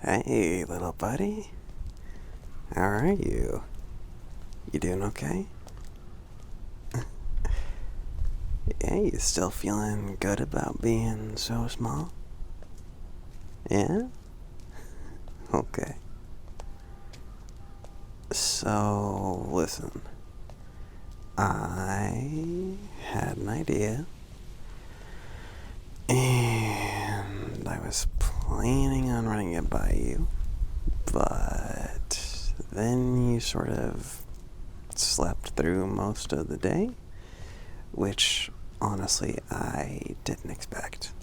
Hey, little buddy. How are you? You doing okay? Yeah, you still feeling good about being so small? Yeah? Okay. So, listen. I had an idea, and I was planning on running it by you, but then you sort of slept through most of the day, which honestly I didn't expect.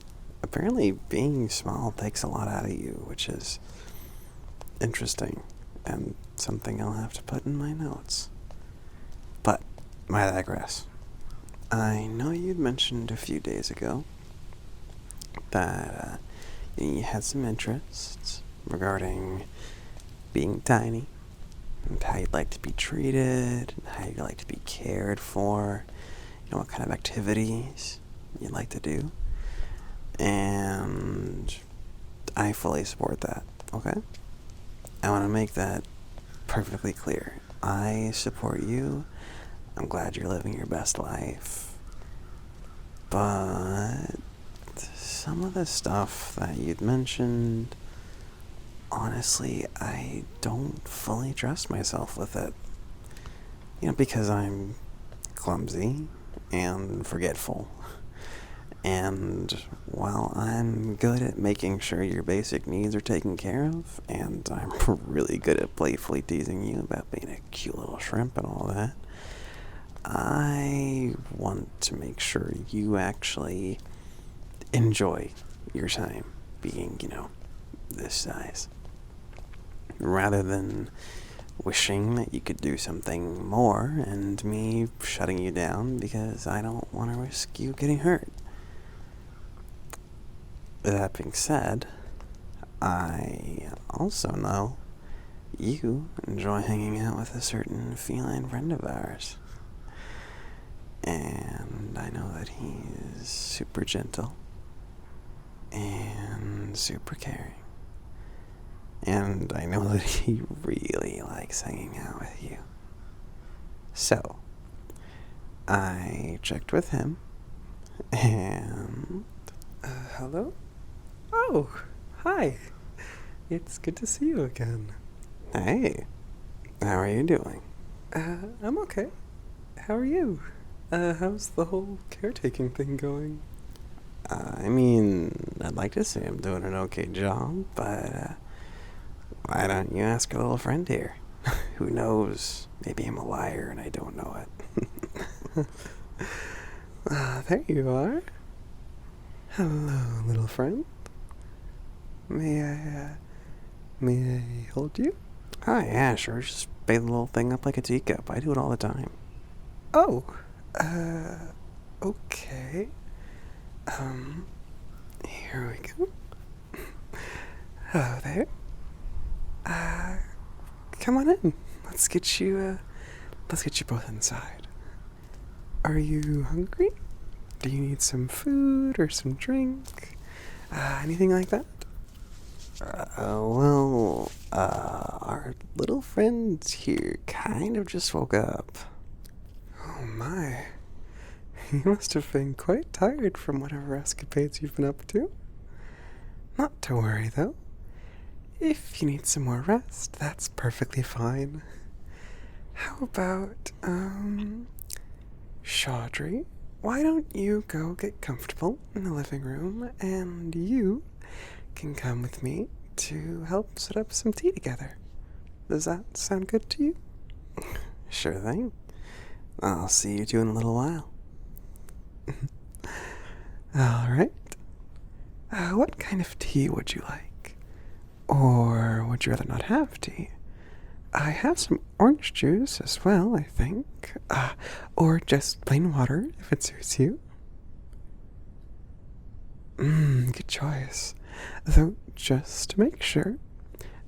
Apparently, being small takes a lot out of you, which is interesting and something I'll have to put in my notes. But I digress. I know you'd mentioned a few days ago that you had some interests regarding being tiny and how you'd like to be treated, and how you'd like to be cared for, what kind of activities you'd like to do. And I fully support that, okay? I want to make that perfectly clear. I support you. I'm glad you're living your best life. But some of the stuff that you'd mentioned, honestly, I don't fully trust myself with it. Because I'm clumsy and forgetful. And while I'm good at making sure your basic needs are taken care of, and I'm really good at playfully teasing you about being a cute little shrimp and all that, I want to make sure you actually enjoy your time being, this size. Rather than wishing that you could do something more and me shutting you down because I don't want to risk you getting hurt. That being said, I also know you enjoy hanging out with a certain feline friend of ours. And I know that he's super gentle and super caring. And I know that he really likes hanging out with you. So, I checked with him, and... Hello? Oh, hi. It's good to see you again. Hey, how are you doing? I'm okay. How are you? How's the whole caretaking thing going? I'd like to say I'm doing an okay job, but why don't you ask a little friend here? Who knows? Maybe I'm a liar and I don't know it. There you are. Hello, little friend. May I hold you? Oh, yeah, sure. Just bait the little thing up like a teacup. I do it all the time. Oh, okay. Here we go. Hello there. Come on in. Let's get you both inside. Are you hungry? Do you need some food or some drink? Anything like that? Our little friend here kind of just woke up. Oh my. You must have been quite tired from whatever escapades you've been up to. Not to worry, though. If you need some more rest, that's perfectly fine. How about, Shaudrey? Why don't you go get comfortable in the living room, and you can come with me to help set up some tea together. Does that sound good to you? Sure thing. I'll see you two in a little while. All right. What kind of tea would you like? Or would you rather not have tea? I have some orange juice as well, I think. Or just plain water, if it suits you. Good choice. Though, just to make sure,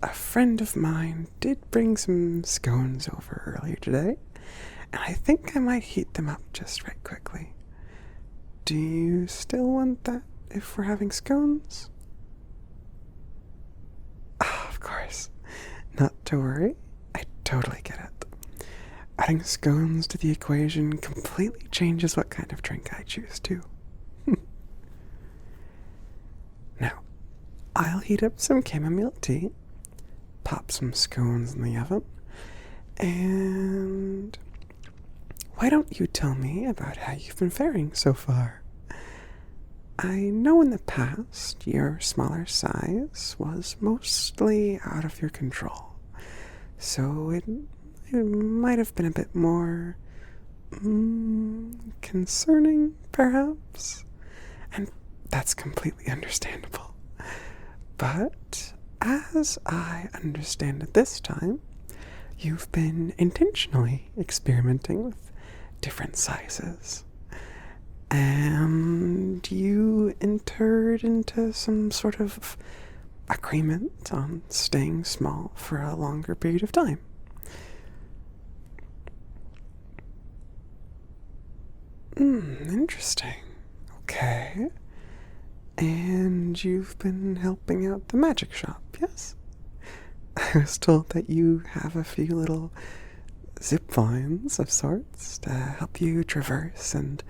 a friend of mine did bring some scones over earlier today, and I think I might heat them up just right quickly. Do you still want that if we're having scones? Not to worry, I totally get it. Adding scones to the equation completely changes what kind of drink I choose to. Now, I'll heat up some chamomile tea, pop some scones in the oven, and why don't you tell me about how you've been faring so far? I know in the past your smaller size was mostly out of your control, so it might have been a bit more concerning, perhaps, and that's completely understandable. But as I understand it this time, you've been intentionally experimenting with different sizes. And you entered into some sort of agreement on staying small for a longer period of time. Interesting. Okay. And you've been helping out the magic shop, yes? I was told that you have a few little zip lines of sorts to help you traverse and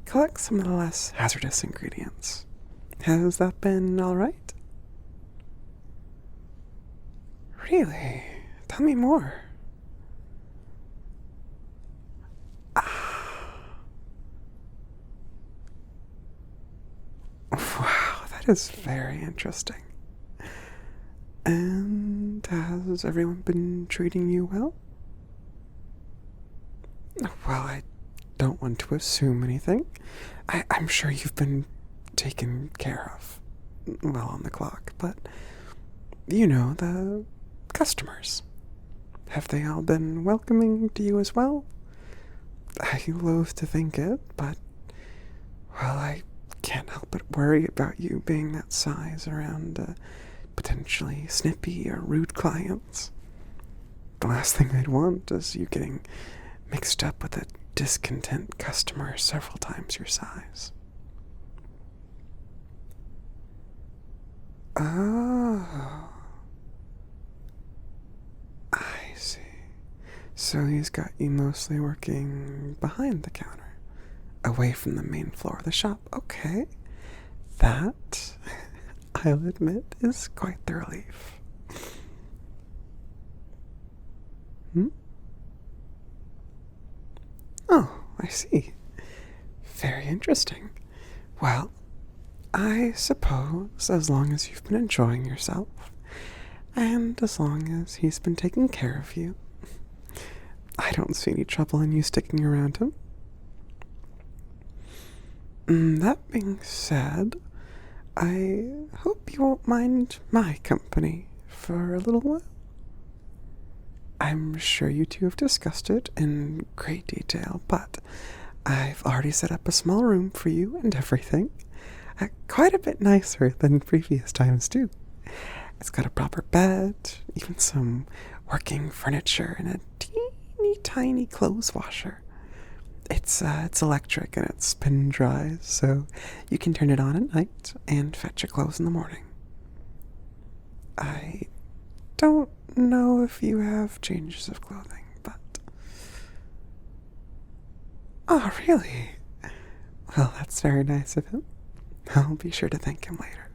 collect some of the less hazardous ingredients. Has that been alright? Really? Tell me more. Wow, that is very interesting. And has everyone been treating you well? Well, I don't want to assume anything. I'm sure you've been taken care of well on the clock, but you know, the customers. Have they all been welcoming to you as well? I loathe to think it, but, well, I can't help but worry about you being that size around potentially snippy or rude clients. The last thing I'd want is you getting mixed up with a discontent customer several times your size. Oh, I see. So he's got you mostly working behind the counter, away from the main floor of the shop. Okay. That, I'll admit, is quite the relief. Oh, I see. Very interesting. Well, I suppose as long as you've been enjoying yourself, and as long as he's been taking care of you, I don't see any trouble in you sticking around him. That being said, I hope you won't mind my company for a little while. I'm sure you two have discussed it in great detail, but I've already set up a small room for you and everything. Quite a bit nicer than previous times, too. It's got a proper bed, even some working furniture, and a teeny tiny clothes washer. It's electric and it spin dries, so you can turn it on at night and fetch your clothes in the morning. I don't know if you have changes of clothing, but... Oh, really? Well, that's very nice of him. I'll be sure to thank him later.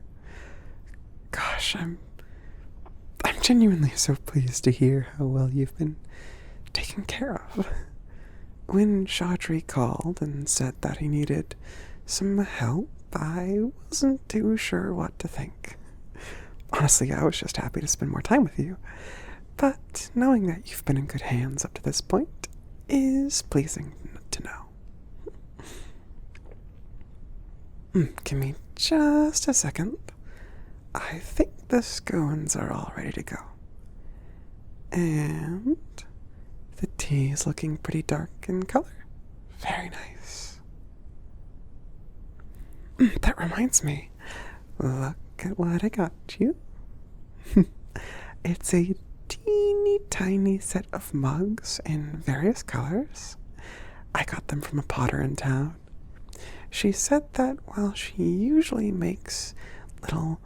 Gosh, I'm genuinely so pleased to hear how well you've been taken care of. When Shaudrey called and said that he needed some help, I wasn't too sure what to think. Honestly, I was just happy to spend more time with you. But knowing that you've been in good hands up to this point is pleasing to know. Give me just a second. I think the scones are all ready to go. And the tea is looking pretty dark in color. Very nice. That reminds me. Look at what I got you. It's a teeny tiny set of mugs in various colors. I got them from a potter in town. She said that while she usually makes little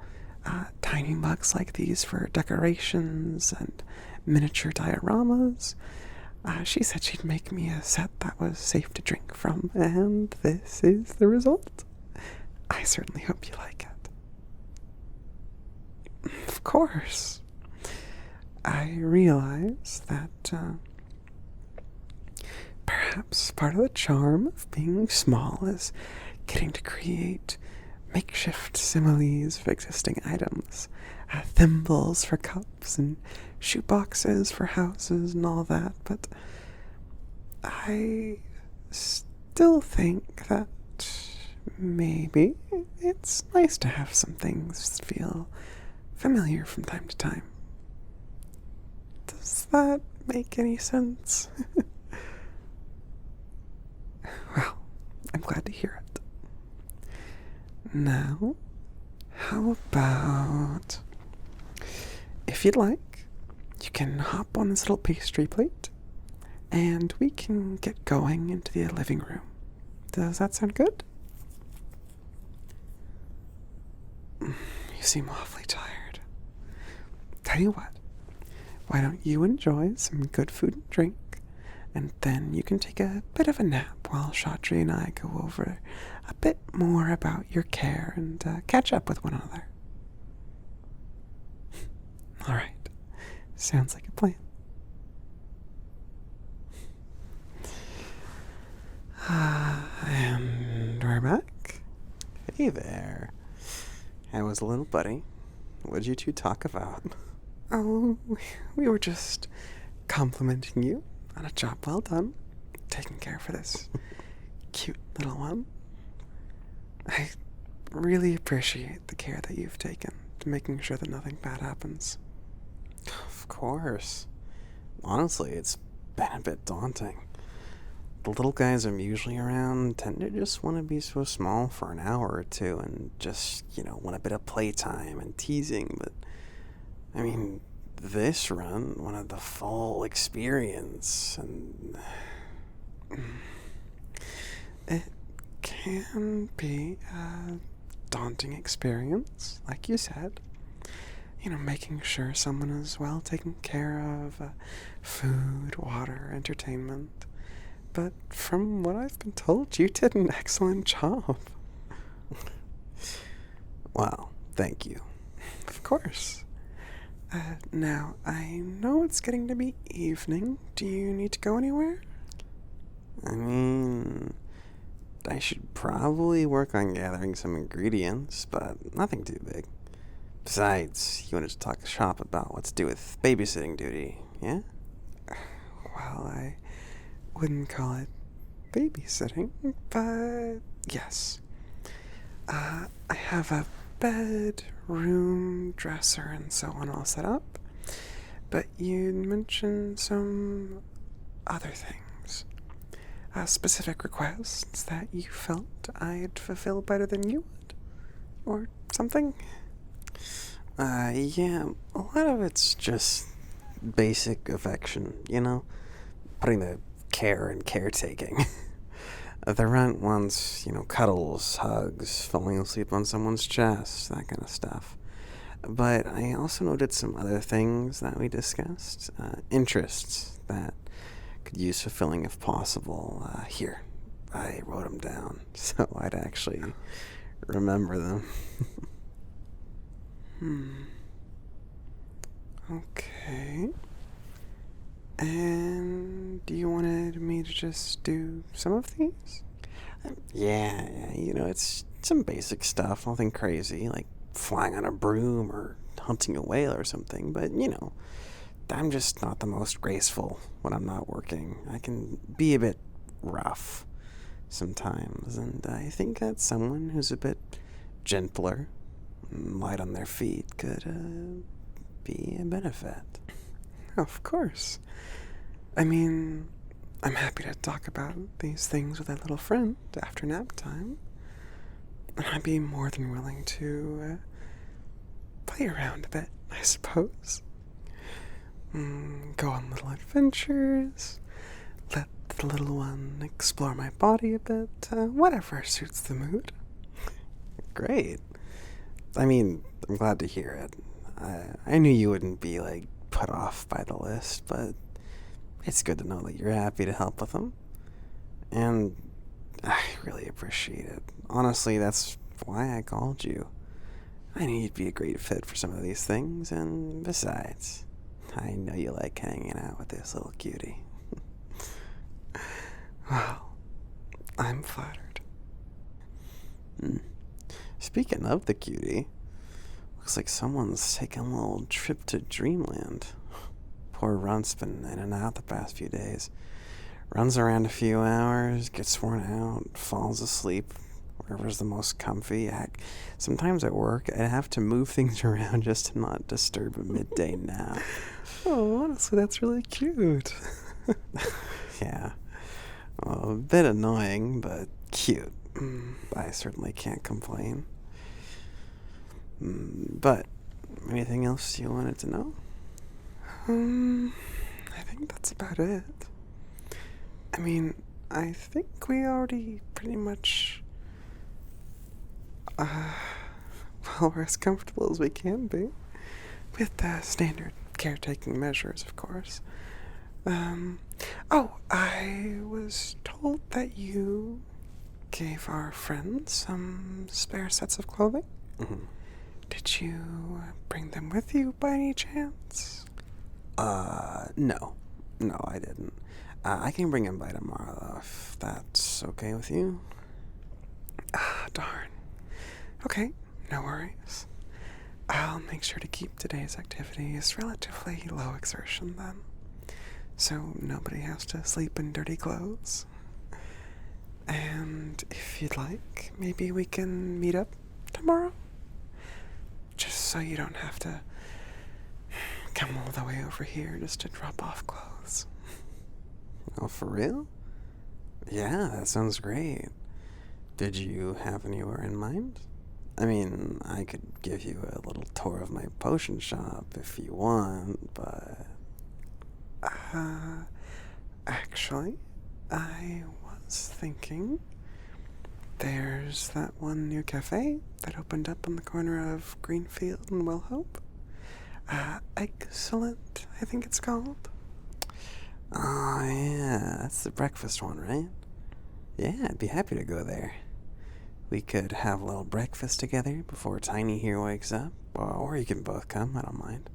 tiny mugs like these for decorations and miniature dioramas. She said she'd make me a set that was safe to drink from, and this is the result. I certainly hope you like it. Of course. I realize that perhaps part of the charm of being small is getting to create makeshift similes of existing items. Thimbles for cups and shoeboxes for houses and all that, but I still think that maybe it's nice to have some things feel familiar from time to time. Does that make any sense? Well, I'm glad to hear it. Now, how about, if you'd like, you can hop on this little pastry plate and we can get going into the living room. Does that sound good? You seem awfully tired. Tell you what, why don't you enjoy some good food and drink, and then you can take a bit of a nap while Shaudrey and I go over a bit more about your care and catch up with one another. All right, sounds like a plan. And we're back. Hey there. How was the little buddy? What'd you two talk about? Oh, we were just complimenting you on a job well done, taking care for this cute little one. I really appreciate the care that you've taken to making sure that nothing bad happens. Of course. Honestly, it's been a bit daunting. The little guys I'm usually around tend to just want to be so small for an hour or two and just, want a bit of playtime and teasing, but I mean, this run wanted the full experience, and it can be a daunting experience, like you said. Making sure someone is well taken care of, food, water, entertainment. But from what I've been told, you did an excellent job. Well, thank you. Of course. Now, I know it's getting to be evening. Do you need to go anywhere? I mean, I should probably work on gathering some ingredients, but nothing too big. Besides, you wanted to talk shop about what to do with babysitting duty, yeah? Well, I wouldn't call it babysitting, but yes. I have a bed, room, dresser, and so on all set up. But you mentioned some other things. Specific requests that you felt I'd fulfill better than you would? Or something? Yeah, a lot of it's just basic affection, Putting the care and caretaking. The rent wants, cuddles, hugs, falling asleep on someone's chest, that kind of stuff. But I also noted some other things that we discussed, interests that could use fulfilling if possible. Here, I wrote them down so I'd actually remember them. Okay. And you wanted me to just do some of these? Yeah, it's some basic stuff, nothing crazy, like flying on a broom or hunting a whale or something, but, I'm just not the most graceful when I'm not working. I can be a bit rough sometimes, and I think that someone who's a bit gentler and light on their feet could be a benefit. Of course. I mean, I'm happy to talk about these things with a little friend after nap time. I'd be more than willing to play around a bit, I suppose. Go on little adventures, let the little one explore my body a bit, whatever suits the mood. Great. I mean, I'm glad to hear it. I knew you wouldn't be, like, put off by the list, but it's good to know that you're happy to help with them. And I really appreciate it. Honestly, that's why I called you. I knew you'd be a great fit for some of these things, and besides, I know you like hanging out with this little cutie. Well, I'm flattered. Speaking of the cutie, looks like someone's taking a little trip to Dreamland. Poor Runt's been in and out the past few days. Runs around a few hours, gets worn out, falls asleep wherever's the most comfy. Heck, sometimes at work, I have to move things around just to not disturb a midday nap. Oh, honestly, that's really cute. Yeah. Well, a bit annoying, but cute. I certainly can't complain. But, anything else you wanted to know? I think that's about it. I mean, I think we already pretty much, well, we're as comfortable as we can be. With the standard caretaking measures, of course. Oh, I was told that you gave our friends some spare sets of clothing. Mm-hmm. Did you bring them with you by any chance? No. No, I didn't. I can bring him by tomorrow, though, if that's okay with you. Ah, darn. Okay, no worries. I'll make sure to keep today's activities relatively low exertion then, so nobody has to sleep in dirty clothes. And if you'd like, maybe we can meet up tomorrow? Just so you don't have to come all the way over here just to drop off clothes. Oh, for real? Yeah, that sounds great. Did you have anywhere in mind? I mean, I could give you a little tour of my potion shop if you want, but... Actually, I was thinking there's that one new cafe that opened up on the corner of Greenfield and Wellhope. Excellent, I think it's called. Oh, yeah, that's the breakfast one, right? Yeah, I'd be happy to go there. We could have a little breakfast together before Tiny here wakes up, or you can both come, I don't mind.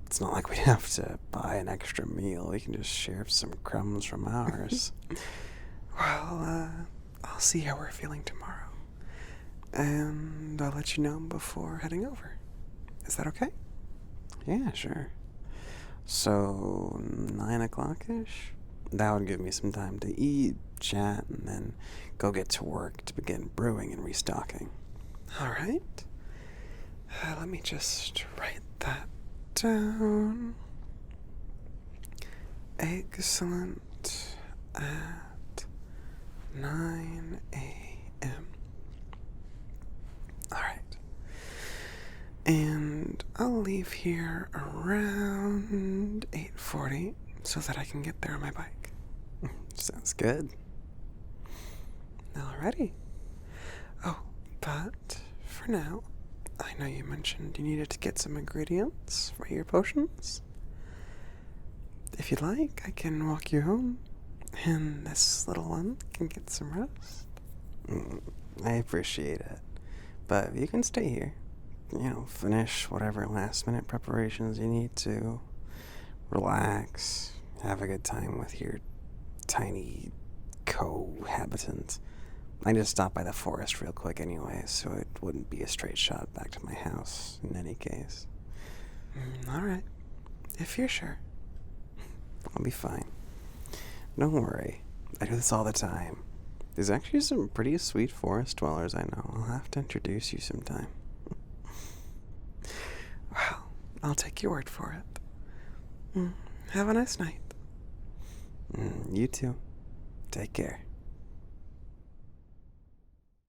It's not like we have to buy an extra meal. We can just share some crumbs from ours. Well, I'll see how we're feeling tomorrow. And I'll let you know before heading over. Is that okay? Yeah, sure. So, 9 o'clock-ish? That would give me some time to eat, chat, and then go get to work to begin brewing and restocking. All right. Let me just write that down. Excellent at 9 a.m. All right. And I'll leave here around 8:40 so that I can get there on my bike. Sounds good. Alrighty. Oh, but for now, I know you mentioned you needed to get some ingredients for your potions. If you'd like, I can walk you home, and this little one can get some rest. I appreciate it. But you can stay here. Finish whatever last-minute preparations you need to. Relax. Have a good time with your tiny cohabitant. I just stopped by the forest real quick anyway, so it wouldn't be a straight shot back to my house in any case. Alright. If you're sure. I'll be fine. Don't worry. I do this all the time. There's actually some pretty sweet forest dwellers I know. I'll have to introduce you sometime. Well, I'll take your word for it. Have a nice night. You too. Take care.